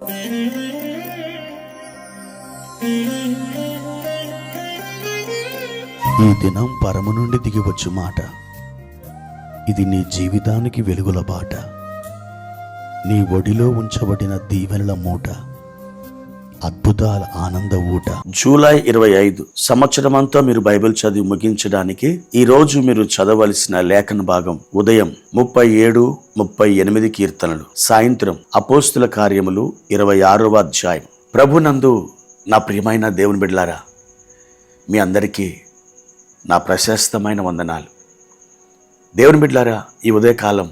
ఈ దినం పరము నుండి దిగివచ్చు మాట. ఇది నీ జీవితానికి వెలుగుల బాట. నీ ఒడిలో ఉంచబడిన దీవెనల మూట, అద్భుతాల ఆనంద ఊట. జూలై 25 సంవత్సరమంతా మీరు బైబిల్ చదివి ముగించడానికి ఈ రోజు మీరు చదవలసిన లేఖన భాగం ఉదయం 37, 38 కీర్తనలు, సాయంత్రం అపోస్తుల కార్యములు 26వ అధ్యాయం. ప్రభునందు నా ప్రియమైన దేవుని బిడ్డలారా, మీ అందరికీ నా ప్రశస్తమైన వందనాలు. దేవుని బిడ్డలారా, ఈ ఉదయకాలం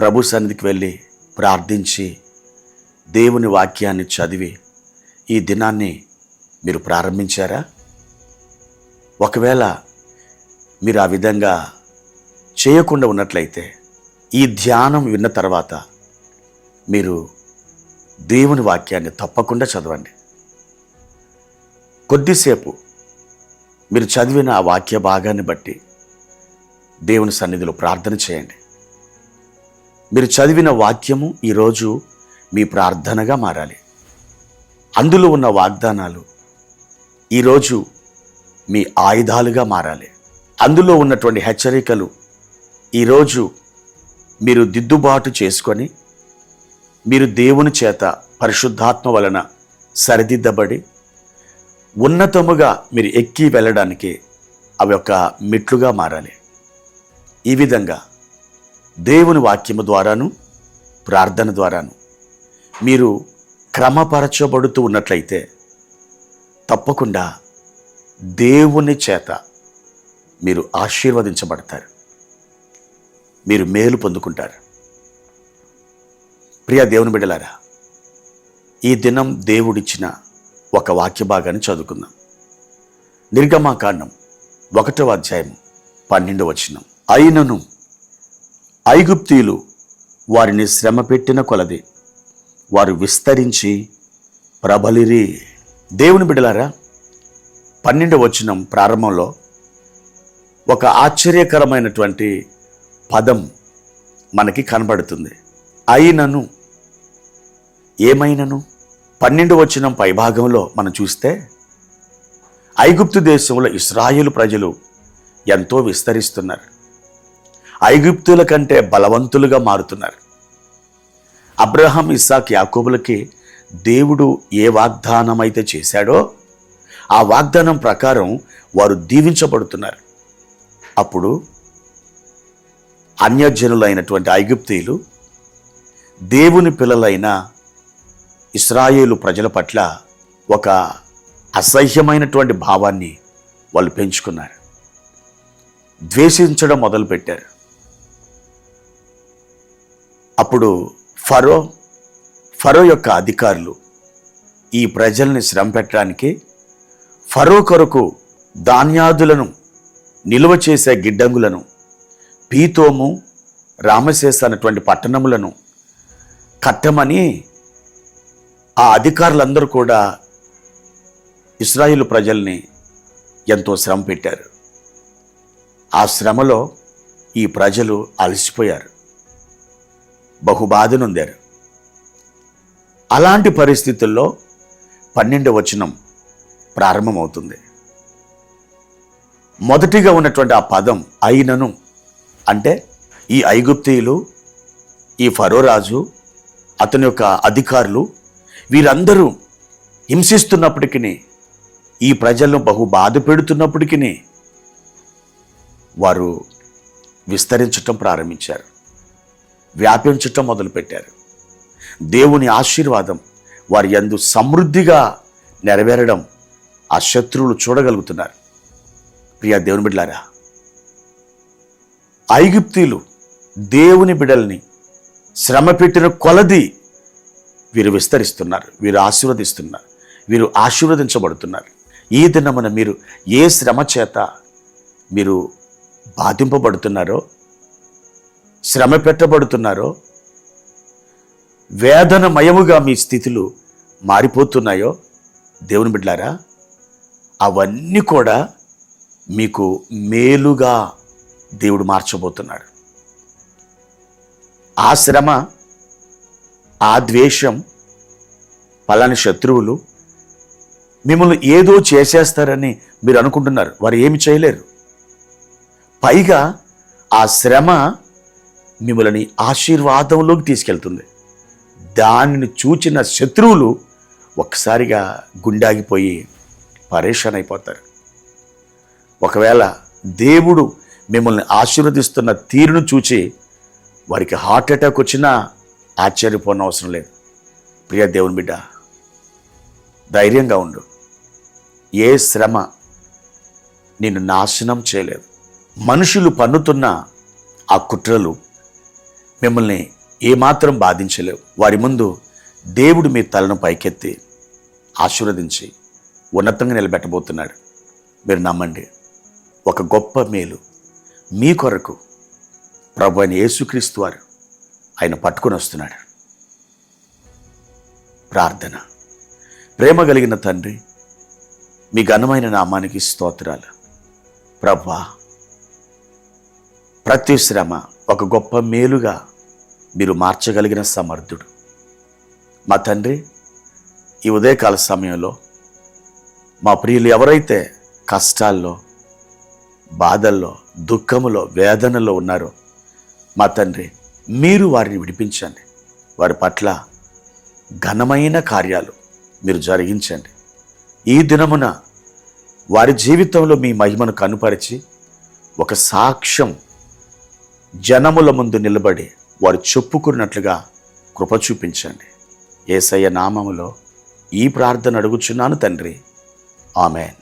ప్రభు సన్నిధికి వెళ్ళి ప్రార్థించి దేవుని వాక్యాన్ని చదివి ఈ దినాన్ని మీరు ప్రారంభించారా? ఒకవేళ మీరు ఆ విధంగా చేయకుండా ఉన్నట్లయితే ఈ ధ్యానం విన్న తర్వాత మీరు దేవుని వాక్యాన్ని తప్పకుండా చదవండి. కొద్దిసేపు మీరు చదివిన ఆ వాక్య భాగాన్ని బట్టి దేవుని సన్నిధిలో ప్రార్థన చేయండి. మీరు చదివిన వాక్యము ఈరోజు మీ ప్రార్థనగా మారాలి. అందులో ఉన్న వాగ్దానాలు ఈరోజు మీ ఆయుధాలుగా మారాలి. అందులో ఉన్నటువంటి హెచ్చరికలు ఈరోజు మీరు దిద్దుబాటు చేసుకొని మీరు దేవుని చేత పరిశుద్ధాత్మ వలన సరిదిద్దబడి ఉన్నతముగా మీరు ఎక్కి వెళ్ళడానికి అవి ఒక మెట్లుగా మారాలి. ఈ విధంగా దేవుని వాక్యము ద్వారాను ప్రార్థన ద్వారాను మీరు క్రమపరచబడుతూ ఉన్నట్లయితే తప్పకుండా దేవుని చేత మీరు ఆశీర్వదించబడతారు, మీరు మేలు పొందుకుంటారు. ప్రియ దేవుని బిడ్డలారా, ఈ దినం దేవుడిచ్చిన ఒక వాక్య భాగాన్ని చదువుకుందాం. నిర్గమాకాండం 1వ అధ్యాయం 12వ వచనం. అయినను ఐగుప్తీయులు వారిని శ్రమ పెట్టిన కొలది వారు విస్తరించి ప్రబలిరి. దేవుని బిడ్డలారా, 12వ వచనం ప్రారంభంలో ఒక ఆశ్చర్యకరమైనటువంటి పదం మనకి కనబడుతుంది. అయినను, ఏమైనను? 12వ వచనం పైభాగంలో మనం చూస్తే ఐగుప్తు దేశంలో ఇశ్రాయేలు ప్రజలు ఎంతో విస్తరిస్తున్నారు. ఐగుప్తుల కంటే బలవంతులుగా మారుతున్నారు. అబ్రహాం, ఇస్సాక్, యాకోబులకి దేవుడు ఏ వాగ్దానం అయితే చేశాడో ఆ వాగ్దానం ప్రకారం వారు దీవించబడుతున్నారు. అప్పుడు అన్యజనులైనటువంటి ఐగుప్తీయులు దేవుని పిల్లలైన ఇశ్రాయేలు ప్రజల పట్ల ఒక అసహ్యమైనటువంటి భావాన్ని వాళ్ళు పెంచుకున్నారు. ద్వేషించడం మొదలుపెట్టారు. అప్పుడు ఫరో యొక్క అధికారులు ఈ ప్రజల్ని శ్రమ పెట్టడానికి ఫరో కొరకు ధాన్యాదులను నిల్వ చేసే గిడ్డంగులను, పీతోము, రామశేష అన్నటువంటి పట్టణములను కట్టమని ఆ అధికారులందరూ కూడా ఇశ్రాయేలు ప్రజల్ని ఎంతో శ్రమ పెట్టారు. ఆ శ్రమలో ఈ ప్రజలు అలసిపోయారు, బహుబాధ నొందారు. అలాంటి పరిస్థితుల్లో 12వ వచనం ప్రారంభమవుతుంది. మొదటిగా ఉన్నటువంటి ఆ పదం అయినను అంటే ఈ ఐగుప్తీయులు, ఈ ఫరో రాజు, అతని యొక్క అధికారులు వీరందరూ హింసిస్తున్నప్పటికీ, ఈ ప్రజలను బహు బాధ పెడుతున్నప్పటికీ వారు విస్తరించటం ప్రారంభించారు, వ్యాపించటం మొదలుపెట్టారు. దేవుని ఆశీర్వాదం వారి యందు సమృద్ధిగా నెరవేరడం ఆ శత్రువులు చూడగలుగుతున్నారు. ప్రియ దేవుని బిడ్డలారా, ఐగుప్తీయులు దేవుని బిడ్డల్ని శ్రమ పెట్టిన కొలది వీరు విస్తరిస్తున్నారు, వీరు ఆశీర్వదిస్తున్నారు, వీరు ఆశీర్వదించబడుతున్నారు. ఈ దినమున మీరు ఏ శ్రమ చేత మీరు బాధింపబడుతున్నారో, శ్రమ పెట్టబడుతున్నారో, వేదనమయముగా మీ స్థితులు మారిపోతున్నాయో, దేవుని బిడ్డలారా, అవన్నీ కూడా మీకు మేలుగా దేవుడు మార్చబోతున్నాడు. ఆ శ్రమ, ఆ ద్వేషం, పలాని శత్రువులు మిమ్మల్ని ఏదో చేసేస్తారని మీరు అనుకుంటున్నారు. వారు ఏమి చేయలేరు. పైగా ఆ శ్రమ మిమ్మల్ని ఆశీర్వాదంలోకి తీసుకెళ్తుంది. దానిని చూచిన శత్రువులు ఒక్కసారిగా గుండాగిపోయి పరేషాన్ అయిపోతారు. ఒకవేళ దేవుడు మిమ్మల్ని ఆశీర్వదిస్తున్న తీరును చూచి వారికి హార్ట్ అటాక్ వచ్చినా ఆశ్చర్యపోన అవసరం లేదు. ప్రియ దేవుని బిడ్డ, ధైర్యంగా ఉండు. ఏ శ్రమ నిన్ను నాశనం చేయలేదు. మనుషులు పన్నుతున్న ఆ కుట్రలు మిమ్మల్ని ఏమాత్రం బాధించలేవు. వారి ముందు దేవుడు మీ తలను పైకెత్తి ఆశీర్వదించి ఉన్నతంగా నిలబెట్టబోతున్నాడు. మీరు నమ్మండి. ఒక గొప్ప మేలు మీ కొరకు ప్రభు అయిన యేసుక్రీస్తు వారు ఆయన పట్టుకొని వస్తున్నాడు. ప్రార్థన. ప్రేమ కలిగిన తండ్రి, మీ ఘనమైన నామానికి స్తోత్రాలు. ప్రభువా, ప్రతి శ్రమ ఒక గొప్ప మేలుగా మీరు మార్చగలిగిన సమర్థుడు. మా తండ్రి, ఈ ఉదయకాల సమయంలో మా ప్రియులు ఎవరైతే కష్టాల్లో, బాధల్లో, దుఃఖములో, వేదనలో ఉన్నారో మా తండ్రి, మీరు వారిని విడిపించండి. వారి పట్ల ఘనమైన కార్యాలు మీరు జరిగించండి. ఈ దినమున వారి జీవితంలో మీ మహిమను కనుపరిచి ఒక సాక్ష్యం జనముల ముందు నిలబడి వారు చెప్పుకున్నట్లుగా కృప చూపించండి. యేసయ్య నామములో ఈ ప్రార్థన అడుగుచున్నాను తండ్రి. ఆమెన్.